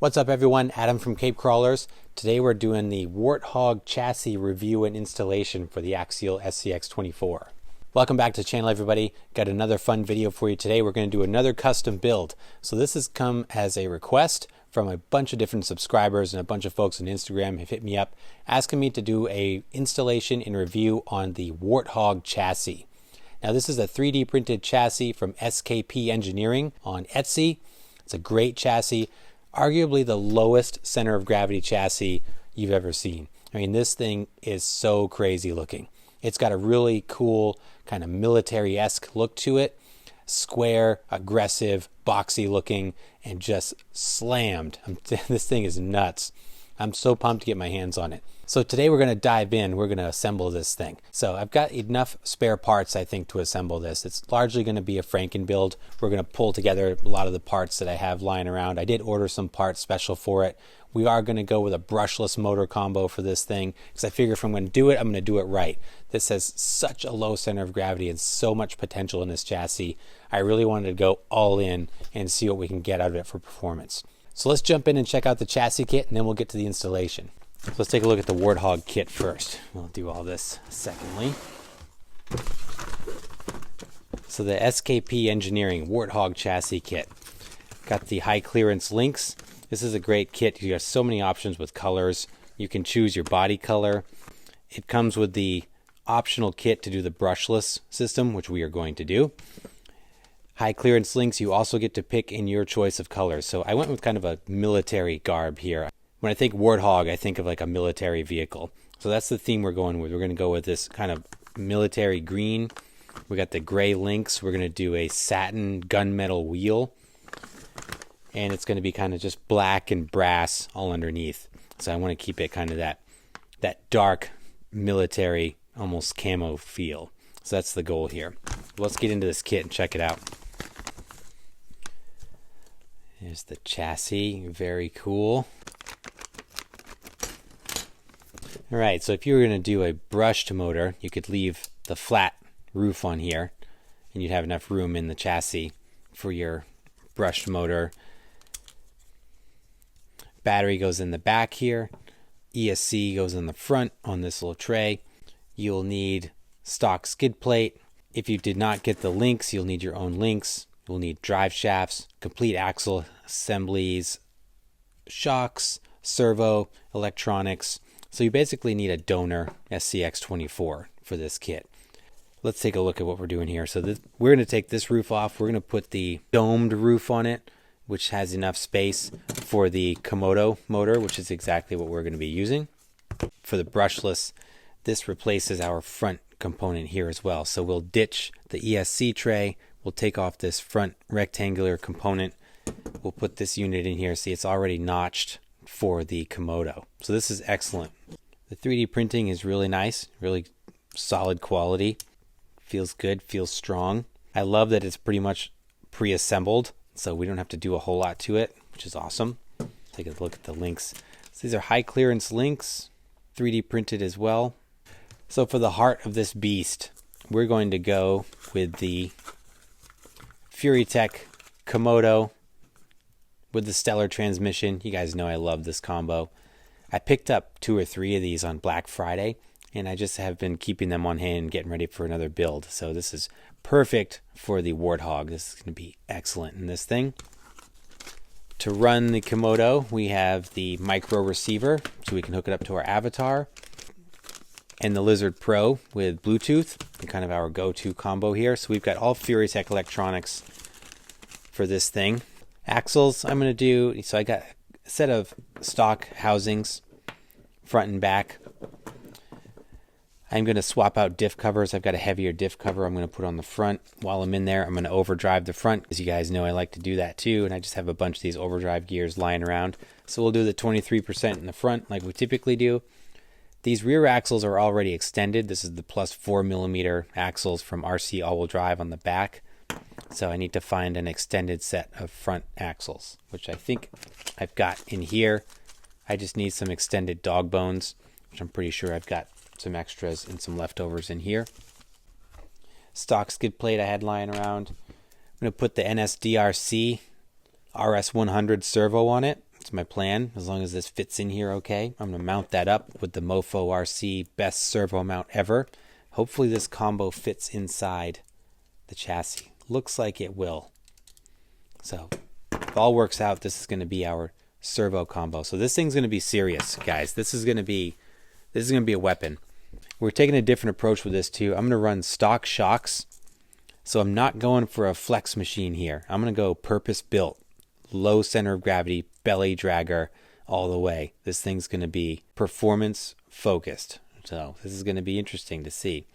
What's up everyone, Adam from Cape Crawlers. Today we're doing the WARTHOG chassis review and installation for the Axial SCX24. Welcome back to the channel everybody. Got another fun video for you today. We're going to do another custom build. So this has come as a request from a bunch of different subscribers, and a bunch of folks on Instagram have hit me up asking me to do a installation and review on the WARTHOG chassis. Now this is a 3D printed chassis from SKP Engineering on Etsy. It's a great chassis. Arguably the lowest center of gravity chassis you've ever seen. I mean, this thing is so crazy looking. It's got a really cool kind of military-esque look to it. Square, aggressive, boxy looking, and just slammed. This thing is nuts. I'm so pumped to get my hands on it. So today we're going to dive in. We're going to assemble this thing. So I've got enough spare parts, I think, to assemble this. It's largely going to be a Franken build. We're going to pull together a lot of the parts that I have lying around. I did order some parts special for it. We are going to go with a brushless motor combo for this thing because I figure if I'm going to do it, I'm going to do it right. This has such a low center of gravity and so much potential in this chassis. I really wanted to go all in and see what we can get out of it for performance. So let's jump in and check out the chassis kit, and then we'll get to the installation. So let's take a look at the WARTHOG kit first. We'll do all this secondly. So the SKP Engineering WARTHOG chassis kit. Got the high clearance links. This is a great kit. You have so many options with colors. You can choose your body color. It comes with the optional kit to do the brushless system, which we are going to do. High clearance links, you also get to pick in your choice of colors. So I went with kind of a military garb here. When I think WARTHOG, I think of like a military vehicle. So that's the theme we're going with. We're going to go with this kind of military green. We got the gray links. We're going to do a satin gunmetal wheel. And it's going to be kind of just black and brass all underneath. So I want to keep it kind of that dark military, almost camo feel. So that's the goal here. Let's get into this kit and check it out. Here's the chassis, very cool. All right, so if you were going to do a brushed motor, you could leave the flat roof on here, and you'd have enough room in the chassis for your brushed motor. Battery goes in the back here. ESC goes in the front on this little tray. You'll need stock skid plate. If you did not get the links, you'll need your own links. You'll need drive shafts, complete axle assemblies, shocks, servo, electronics. So you basically need a donor SCX24 for this kit. Let's take a look at what we're doing here. So we're going to take this roof off. We're going to put the domed roof on it, which has enough space for the Komodo motor, which is exactly what we're going to be using. For the brushless, this replaces our front component here as well. So we'll ditch the ESC tray. We'll take off this front rectangular component. We'll put this unit in here. See, it's already notched for the Komodo. So this is excellent. The 3D printing is really nice, really solid quality. Feels good, feels strong. I love that it's pretty much pre-assembled, so we don't have to do a whole lot to it, which is awesome. Take a look at the links. So these are high clearance links, 3D printed as well. So for the heart of this beast, we're going to go with the Furitek Komodo with the stellar transmission. You guys know I love this combo. I picked up 2 or 3 of these on Black Friday, and I just have been keeping them on hand, getting ready for another build. So this is perfect for the WARTHOG. This is going to be excellent in this thing. To run the Komodo, we have the micro receiver, so we can hook it up to our avatar, and the Lizard Pro with Bluetooth, and kind of our go-to combo here. So we've got all Furitek electronics for this thing. Axles, I'm going to do, so I got a set of stock housings, front and back. I'm going to swap out diff covers. I've got a heavier diff cover I'm going to put on the front. While I'm in there, I'm going to overdrive the front. As you guys know, I like to do that too, and I just have a bunch of these overdrive gears lying around. So we'll do the 23% in the front like we typically do. These rear axles are already extended. This is the plus 4mm axles from RC all-wheel drive on the back. So I need to find an extended set of front axles, which I think I've got in here. I just need some extended dog bones, which I'm pretty sure I've got some extras and some leftovers in here. Stock skid plate I had lying around. I'm going to put the NSDRC RS100 servo on it. That's my plan, as long as this fits in here okay. I'm going to mount that up with the Mofo RC best servo mount ever. Hopefully this combo fits inside the chassis. Looks like it will. So if all works out, this is going to be our servo combo. So this thing's going to be serious, guys. This is going to be a weapon. We're taking a different approach with this too. I'm going to run stock shocks. So I'm not going for a flex machine here. I'm going to go purpose built, low center of gravity, belly dragger all the way. This thing's going to be performance focused. So this is going to be interesting to see.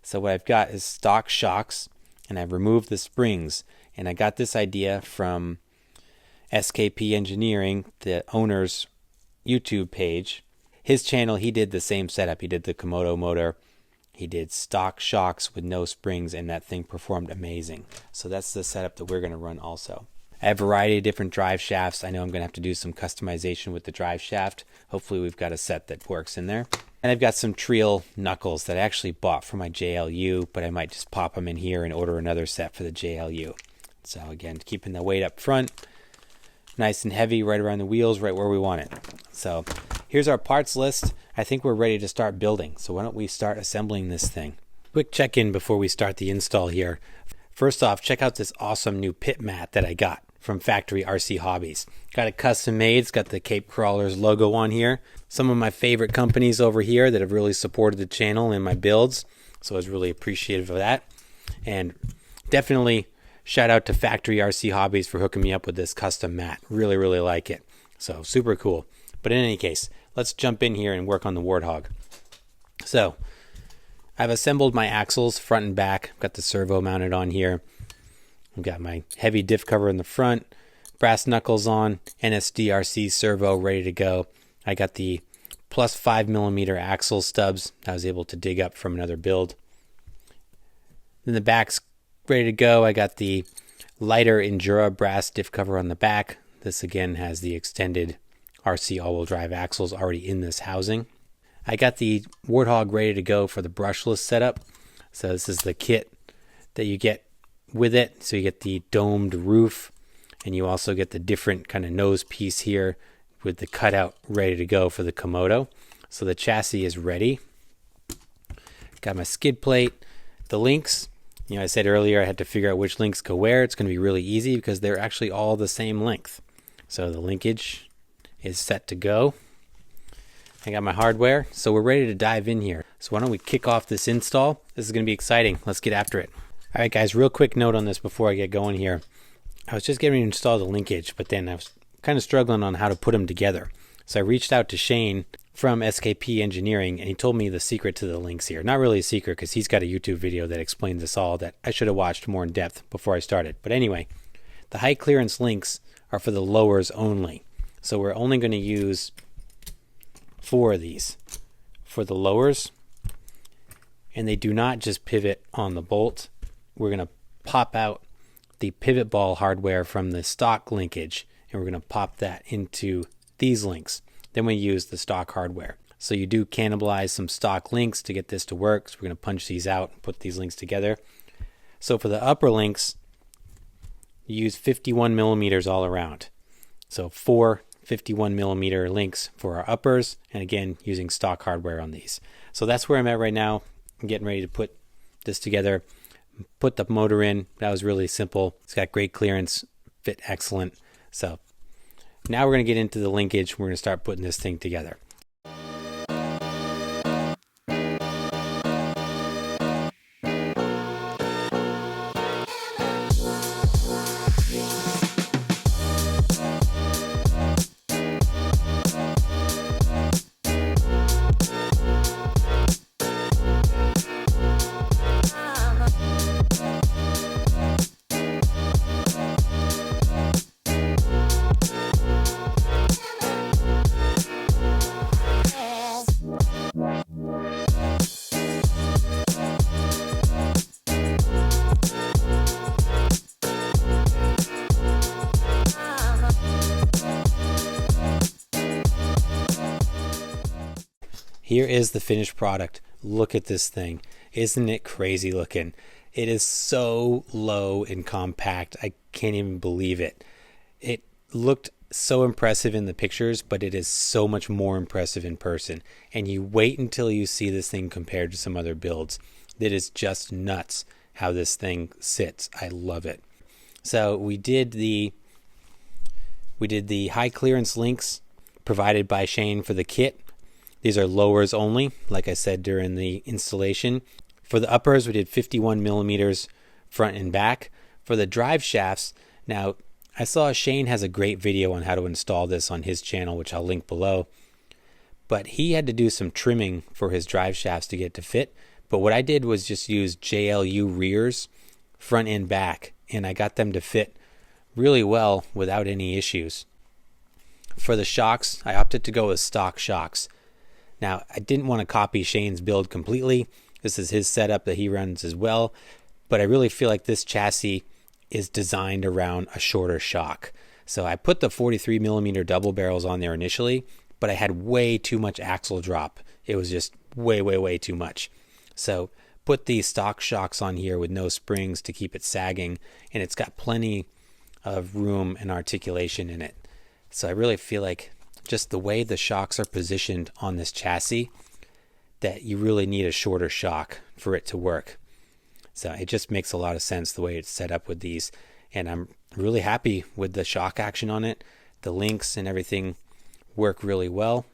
So what I've got is stock shocks, and I've removed the springs. And I got this idea from SKP Engineering, the owner's YouTube page. His channel, he did the same setup. He did the Komodo motor. He did stock shocks with no springs, and that thing performed amazing. So that's the setup that we're going to run also. I have a variety of different drive shafts. I know I'm going to have to do some customization with the drive shaft. Hopefully we've got a set that works in there. And I've got some Triel knuckles that I actually bought for my JLU, but I might just pop them in here and order another set for the JLU. So again, keeping the weight up front, nice and heavy right around the wheels, right where we want it. So here's our parts list. I think we're ready to start building. So why don't we start assembling this thing? Quick check-in before we start the install here. First off, check out this awesome new pit mat that I got from Factory RC Hobbies. Got it custom made. It's got the Cape Crawlers logo on here. Some of my favorite companies over here that have really supported the channel and my builds. So I was really appreciative of that. And definitely shout out to Factory RC Hobbies for hooking me up with this custom mat. Really, really like it. So super cool. But in any case, let's jump in here and work on the Warthog. So I've assembled my axles front and back. I've got the servo mounted on here. I've got my heavy diff cover in the front, brass knuckles on, NSDRC servo ready to go. I got the plus 5mm axle stubs I was able to dig up from another build. Then the back's ready to go. I got the lighter Endura brass diff cover on the back. This again has the extended RC all-wheel drive axles already in this housing. I got the Warthog ready to go for the brushless setup. So this is the kit that you get with it. So you get the domed roof, and you also get the different kind of nose piece here with the cutout ready to go for the Komodo. So the chassis is ready. Got my skid plate, the links. You know, I said earlier I had to figure out which links go where. It's going to be really easy because they're actually all the same length. So the linkage is set to go. I got my hardware, so we're ready to dive in here. So why don't we kick off this install? This is going to be exciting. Let's get after it. All right, guys, real quick note on this before I get going here. I was just getting ready to install the linkage, but then I was kind of struggling on how to put them together. So I reached out to Shane from SKP Engineering, and he told me the secret to the links here. Not really a secret, because he's got a YouTube video that explains this all that I should have watched more in depth before I started. But anyway, the high clearance links are for the lowers only. So we're only going to use 4 of these for the lowers, and they do not just pivot on the bolt. We're going to pop out the pivot ball hardware from the stock linkage, and we're going to pop that into these links. Then we use the stock hardware. So you do cannibalize some stock links to get this to work. So we're going to punch these out and put these links together. So for the upper links, you use 51mm all around. So 4 51mm links for our uppers, and again using stock hardware on these. So that's where I'm at right now. I'm getting ready to put this together, put the motor in. That was really simple. It's got great clearance, fit excellent. So now we're going to get into the linkage. We're going to start putting this thing together. Here is the finished product. Look at this thing. Isn't it crazy looking? It is so low and compact. I can't even believe it. It looked so impressive in the pictures, but it is so much more impressive in person. And you wait until you see this thing compared to some other builds. It is just nuts how this thing sits. I love it. So we did the high clearance links provided by Shane for the kit. These are lowers only, like I said during the installation. For the uppers, we did 51 millimeters front and back. For the drive shafts, now I saw Shane has a great video on how to install this on his channel, which I'll link below. But he had to do some trimming for his drive shafts to get it to fit. But what I did was just use JLU rears, front and back, and I got them to fit really well without any issues. For the shocks, I opted to go with stock shocks. Now, I didn't want to copy Shane's build completely. This is his setup that he runs as well. But I really feel like this chassis is designed around a shorter shock. So I put the 43 millimeter double barrels on there initially, but I had way too much axle drop. It was just way too much. So put these stock shocks on here with no springs to keep it sagging, and it's got plenty of room and articulation in it. So I really feel like just the way the shocks are positioned on this chassis, that you really need a shorter shock for it to work. So it just makes a lot of sense the way it's set up with these, and I'm really happy with the shock action on it. The links and everything work really well.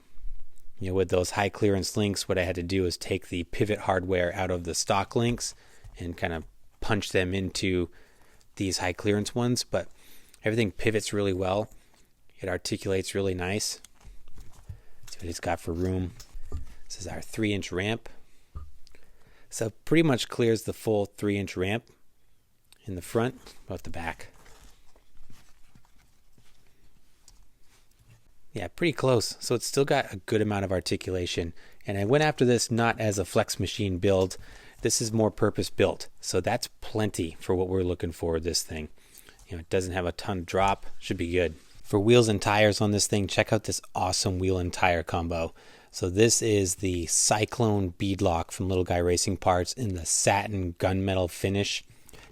You know, with those high clearance links, what I had to do is take the pivot hardware out of the stock links and kind of punch them into these high clearance ones, but everything pivots really well. It articulates really nice. See what it's got for room. This is our 3-inch ramp. So pretty much clears the full 3-inch ramp in the front, about the back. Yeah, pretty close. So it's still got a good amount of articulation. And I went after this not as a flex machine build. This is more purpose built. So that's plenty for what we're looking for with this thing. You know, it doesn't have a ton of drop. Should be good. For wheels and tires on this thing, check out this awesome wheel and tire combo. So this is the Cyclone beadlock from Little Guy Racing Parts in the satin gunmetal finish.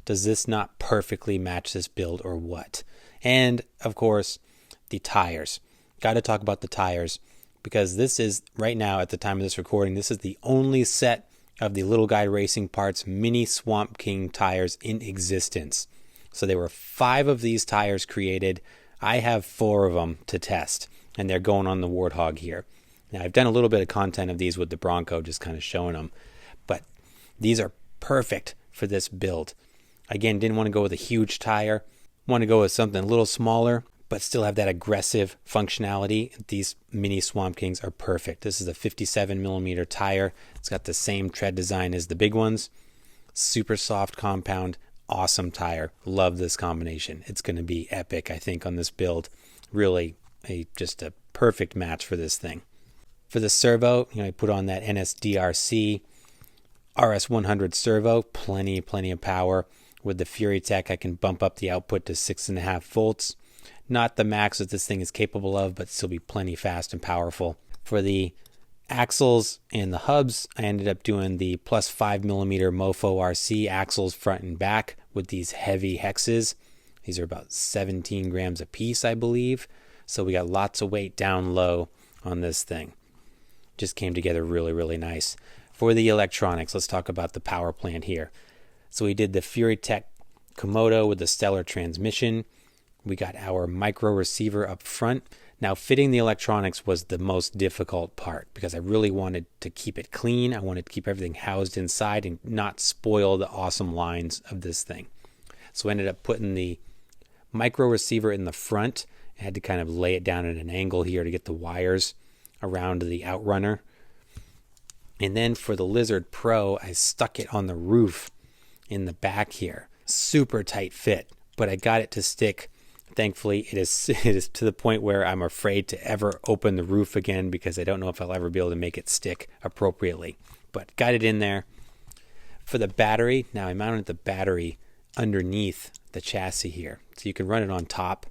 Does this not perfectly match this build or what? And of course, the tires. Got to talk about the tires because this is, right now at the time of this recording, this is the only set of the Little Guy Racing Parts mini Swamp King tires in existence. So there were 5 of these tires created. I have 4 of them to test, and they're going on the Warthog here. Now, I've done a little bit of content of these with the Bronco, just kind of showing them, but these are perfect for this build. Again, didn't want to go with a huge tire. Want to go with something a little smaller, but still have that aggressive functionality. These mini Swamp Kings are perfect. This is a 57 millimeter tire. It's got the same tread design as the big ones. Super soft compound, awesome tire. Love this combination. It's going to be epic, I think, on this build. Really, just a perfect match for this thing. For the servo, I put on that NSDRC RS100 servo. Plenty of power. With the Furitek, I can bump up the output to 6.5 volts. Not the max that this thing is capable of, but still be plenty fast and powerful. For the axles and the hubs, I ended up doing the plus 5 millimeter Mofo RC axles front and back with these heavy hexes. These are about 17 grams a piece, I believe. So we got lots of weight down low on this thing. Just came together really nice. For the electronics, let's talk about the power plant here. So we did the Furitek Komodo with the stellar transmission. We got our micro receiver up front. Now, fitting the electronics was the most difficult part because I really wanted to keep it clean. I wanted to keep everything housed inside and not spoil the awesome lines of this thing. So I ended up putting the micro receiver in the front. I had to kind of lay it down at an angle here to get the wires around the outrunner. And then for the Lizard Pro, I stuck it on the roof in the back here. Super tight fit, but I got it to stick. Thankfully, it is to the point where I'm afraid to ever open the roof again because I don't know if I'll ever be able to make it stick appropriately. But got it in there. For the battery, now I mounted the battery underneath the chassis here. So you can run it on top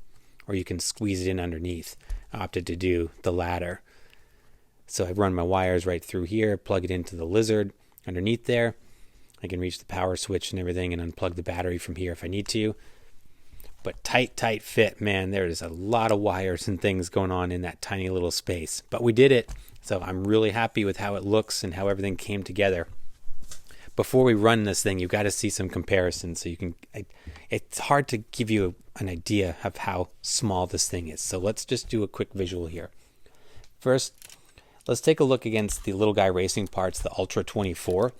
or you can squeeze it in underneath. I opted to do the latter. So I run my wires right through here, plug it into the Lizard underneath there. I can reach the power switch and everything and unplug the battery from here if I need to. But tight fit, man. There's a lot of wires and things going on in that tiny little space. But we did it, so I'm really happy with how it looks and how everything came together. Before we run this thing, you've got to see some comparisons so you can. It's hard to give you an idea of how small this thing is. So let's just do a quick visual here. First, let's take a look against the Little Guy Racing Parts, the Ultra 24.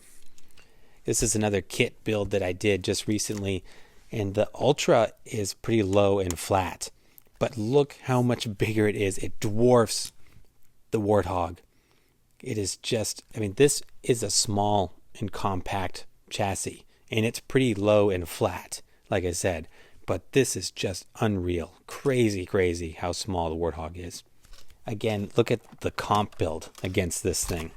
This is another kit build that I did just recently, and the Ultra is pretty low and flat. But look how much bigger it is. It dwarfs the Warthog. It is just, I mean, this is a small and compact chassis, and it's pretty low and flat, like I said. But this is just unreal. Crazy how small the Warthog is. Again, look at the comp build against this thing.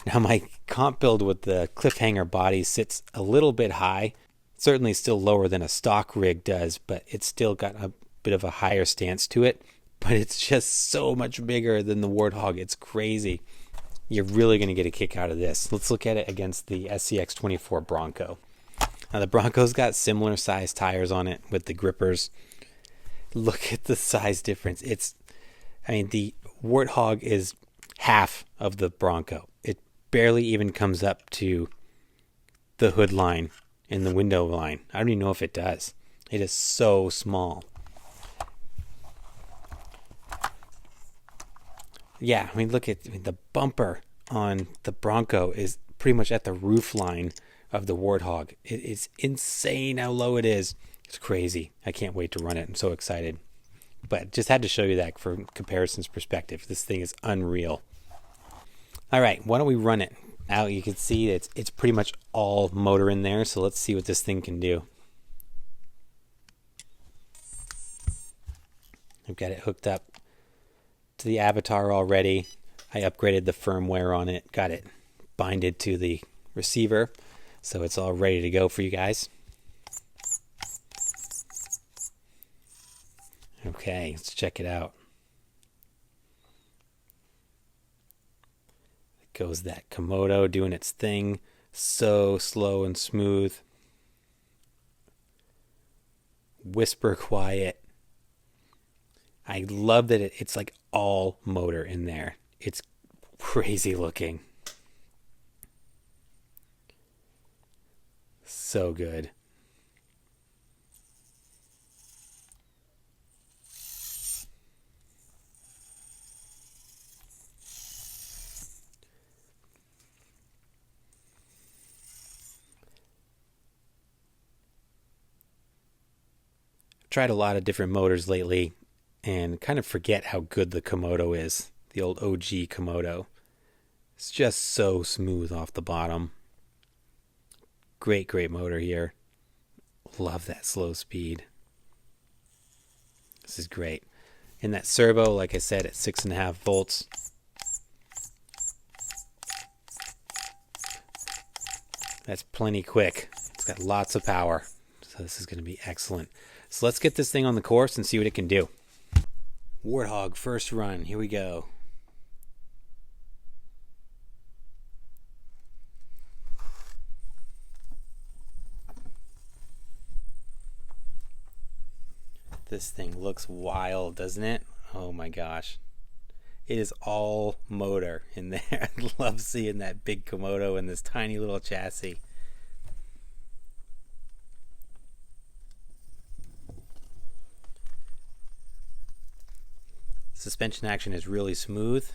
Now my comp build with the cliffhanger body sits a little bit high. Certainly still lower than a stock rig does, but it's still got a bit of a higher stance to it. But it's just so much bigger than the Warthog. It's crazy. You're really going to get a kick out of this. Let's look at it against the SCX24 Bronco. Now the Bronco's got similar size tires on it with the grippers. Look at the size difference. The Warthog is half of the Bronco. It barely even comes up to the hood line and the window line. I don't even know if it does. It is so small. Yeah, I mean, look at the bumper on the Bronco is pretty much at the roof line of the Warthog. It is insane how low it is. It's crazy. I can't wait to run it. I'm so excited. But just had to show you that for comparison's perspective. This thing is unreal. All right, why don't we run it? Now you can see it's pretty much all motor in there, so let's see what this thing can do. I've got it hooked up to the Avatar already. I upgraded the firmware on it, got it binded to the receiver, so it's all ready to go for you guys. Okay, let's check it out. There goes that Komodo doing its thing, so slow and smooth. Whisper quiet. I love that it's like all motor in there. It's crazy looking. So good. Tried a lot of different motors lately and kind of forget how good the Komodo is. The old OG Komodo. It's just so smooth off the bottom. Great motor here. Love that slow speed. This is great. And that servo, like I said, at 6.5 volts. That's plenty quick. It's got lots of power. So this is going to be excellent. So let's get this thing on the course and see what it can do. Warthog first run. Here we go. This thing looks wild, doesn't it? Oh my gosh. It is all motor in there. I love seeing that big Komodo in this tiny little chassis. Suspension action is really smooth.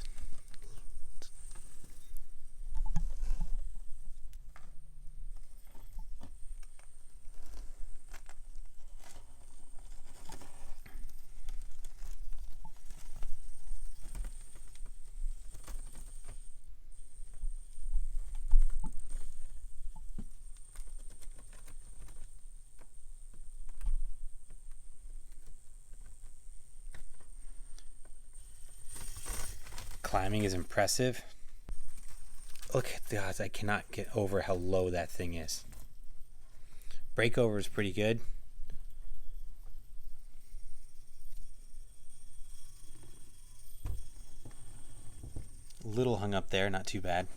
Climbing is impressive. Look at that. I cannot get over how low that thing is. Breakover is pretty good. A little hung up there, not too bad.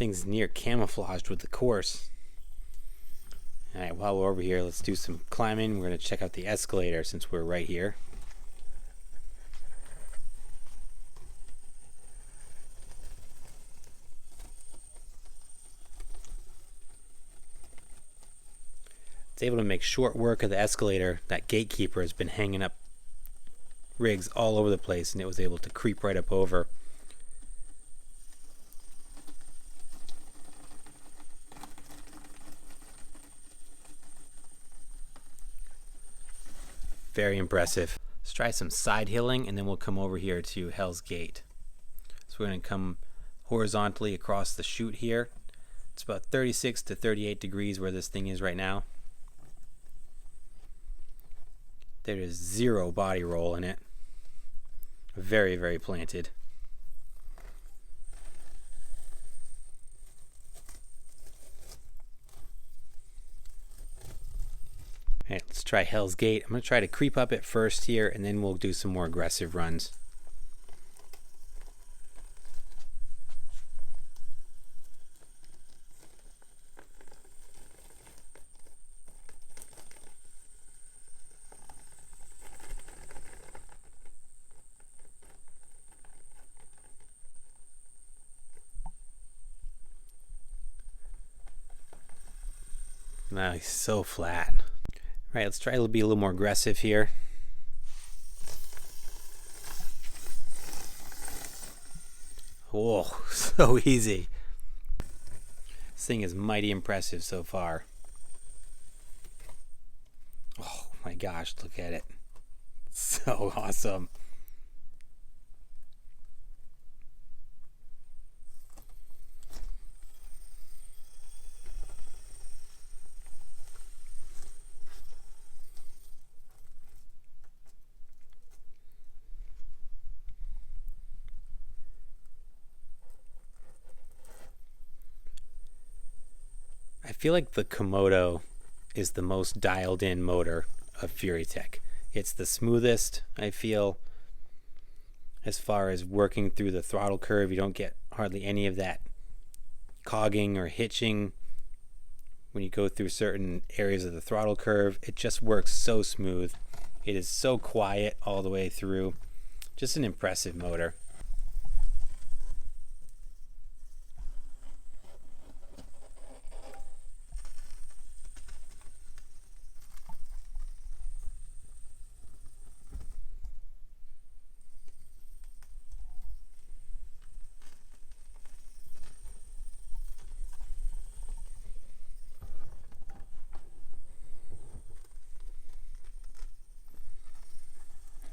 Thing's near camouflaged with the course. Alright, while we're over here, let's do some climbing. We're going to check out the escalator since we're right here. It's able to make short work of the escalator. That gatekeeper has been hanging up rigs all over the place, and it was able to creep right up over. Very impressive. Let's try some side hilling, and then we'll come over here to Hell's Gate. So we're going to come horizontally across the chute here. It's about 36 to 38 degrees where this thing is right now. There is zero body roll in it. Very, very planted. Alright, let's try Hell's Gate. I'm going to try to creep up it first here, and then we'll do some more aggressive runs. Now he's so flat. Right, let's try to be a little more aggressive here. Whoa, so easy. This thing is mighty impressive so far. Oh my gosh, look at it. So awesome. I feel like the Komodo is the most dialed in motor of Furitek. It's the smoothest, I feel, as far as working through the throttle curve. You don't get hardly any of that cogging or hitching when you go through certain areas of the throttle curve. It just works so smooth. It is so quiet all the way through. Just an impressive motor.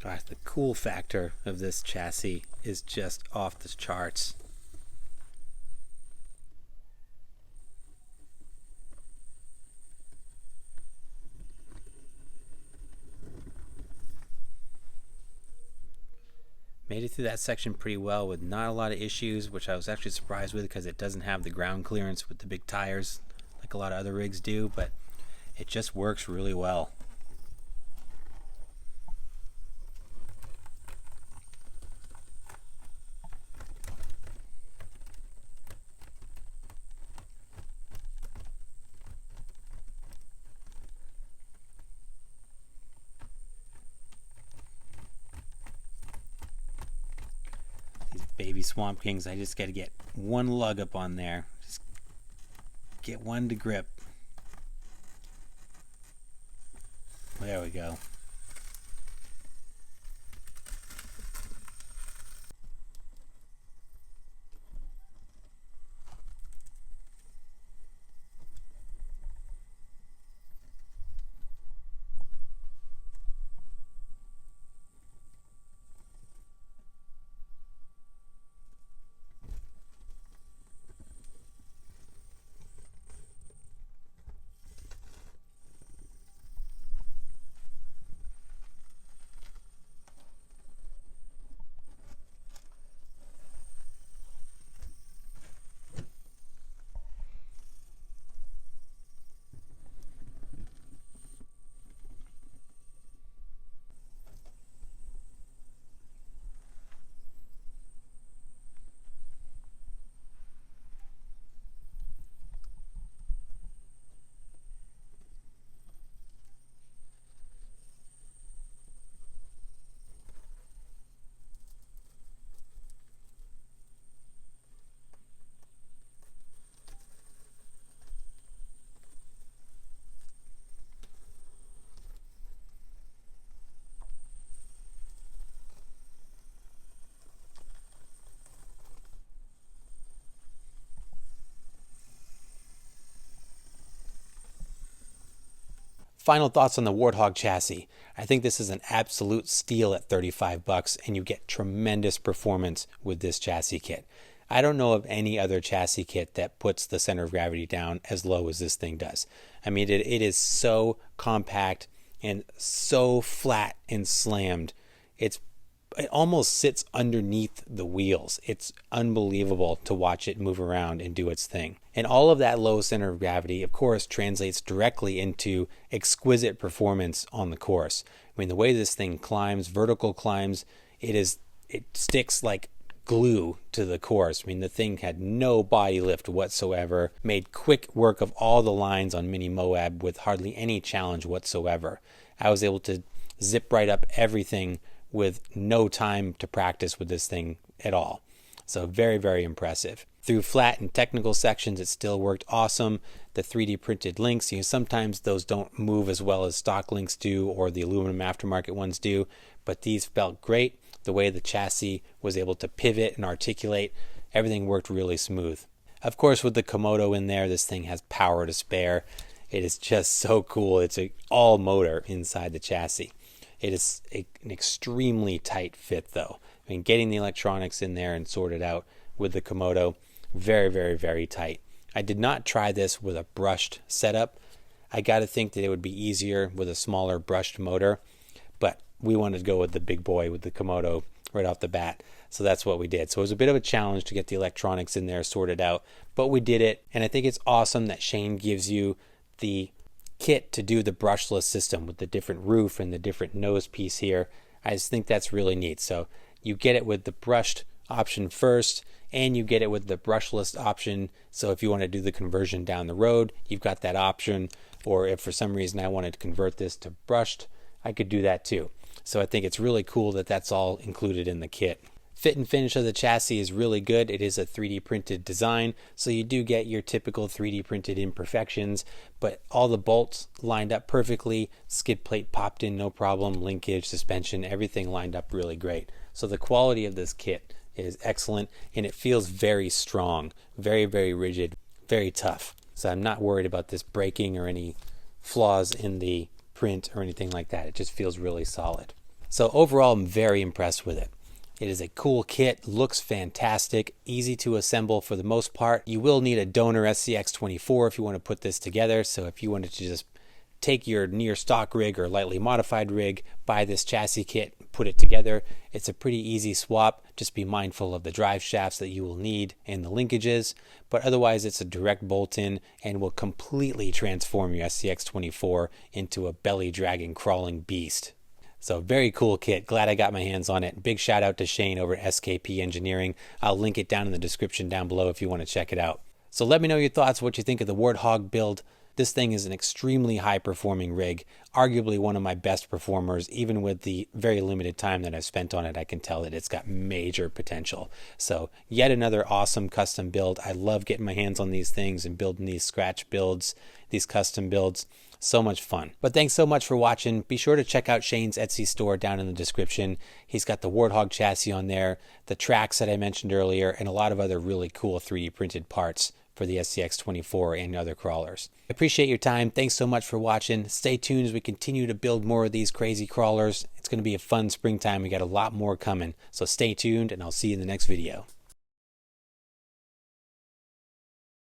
Gosh, the cool factor of this chassis is just off the charts. Made it through that section pretty well with not a lot of issues, which I was actually surprised with because it doesn't have the ground clearance with the big tires like a lot of other rigs do, but it just works really well. Baby Swamp Kings, I just got to get one lug up on there. Just get one to grip. There we go. Final thoughts on the Warthog chassis. I think this is an absolute steal at $35, and you get tremendous performance with this chassis kit. I don't know of any other chassis kit that puts the center of gravity down as low as this thing does. I mean, it is so compact and so flat and slammed. It almost sits underneath the wheels. It's unbelievable to watch it move around and do its thing. And all of that low center of gravity, of course, translates directly into exquisite performance on the course. I mean, the way this thing climbs, vertical climbs, it sticks like glue to the course. I mean, the thing had no body lift whatsoever, made quick work of all the lines on Mini Moab with hardly any challenge whatsoever. I was able to zip right up everything with no time to practice with this thing at all. So very, very impressive. Through flat and technical sections, it still worked awesome. The 3D printed links, sometimes those don't move as well as stock links do or the aluminum aftermarket ones do, but these felt great. The way the chassis was able to pivot and articulate, everything worked really smooth. Of course, with the Komodo in there, this thing has power to spare. It is just so cool. It's an all motor inside the chassis. It is an extremely tight fit though. I mean, getting the electronics in there and sorted out with the Komodo, very, very, very tight. I did not try this with a brushed setup. I got to think that it would be easier with a smaller brushed motor, but we wanted to go with the big boy with the Komodo right off the bat. So that's what we did. So it was a bit of a challenge to get the electronics in there sorted out, but we did it. And I think it's awesome that Shane gives you the kit to do the brushless system with the different roof and the different nose piece here. I just think that's really neat. So you get it with the brushed option first, and you get it with the brushless option. So if you want to do the conversion down the road, you've got that option. Or if for some reason I wanted to convert this to brushed, I could do that too. So I think it's really cool that that's all included in the kit. Fit and finish of the chassis is really good. It is a 3D printed design, so you do get your typical 3D printed imperfections, but all the bolts lined up perfectly, skid plate popped in no problem, linkage, suspension, everything lined up really great. So the quality of this kit is excellent, and it feels very strong, very, very rigid, very tough. So I'm not worried about this breaking or any flaws in the print or anything like that. It just feels really solid. So overall, I'm very impressed with it. It is a cool kit, looks fantastic, easy to assemble for the most part. You will need a donor SCX24 if you want to put this together. So if you wanted to just take your near stock rig or lightly modified rig, buy this chassis kit, put it together, it's a pretty easy swap. Just be mindful of the drive shafts that you will need and the linkages, but otherwise it's a direct bolt-in and will completely transform your SCX24 into a belly dragging crawling beast. So very cool kit. Glad I got my hands on it. Big shout out to Shane over at SKP Engineering. I'll link it down in the description down below if you want to check it out. So let me know your thoughts, what you think of the Warthog build. This thing is an extremely high performing rig, arguably one of my best performers. Even with the very limited time that I've spent on it, I can tell that it's got major potential. So yet another awesome custom build. I love getting my hands on these things and building these scratch builds, these custom builds. So much fun. But thanks so much for watching. Be sure to check out Shane's Etsy store down in the description. He's got the Warthog chassis on there, the tracks that I mentioned earlier, and a lot of other really cool 3D printed parts for the SCX24 and other crawlers. I appreciate your time. Thanks so much for watching. Stay tuned as we continue to build more of these crazy crawlers. It's going to be a fun springtime. We got a lot more coming. So stay tuned, and I'll see you in the next video.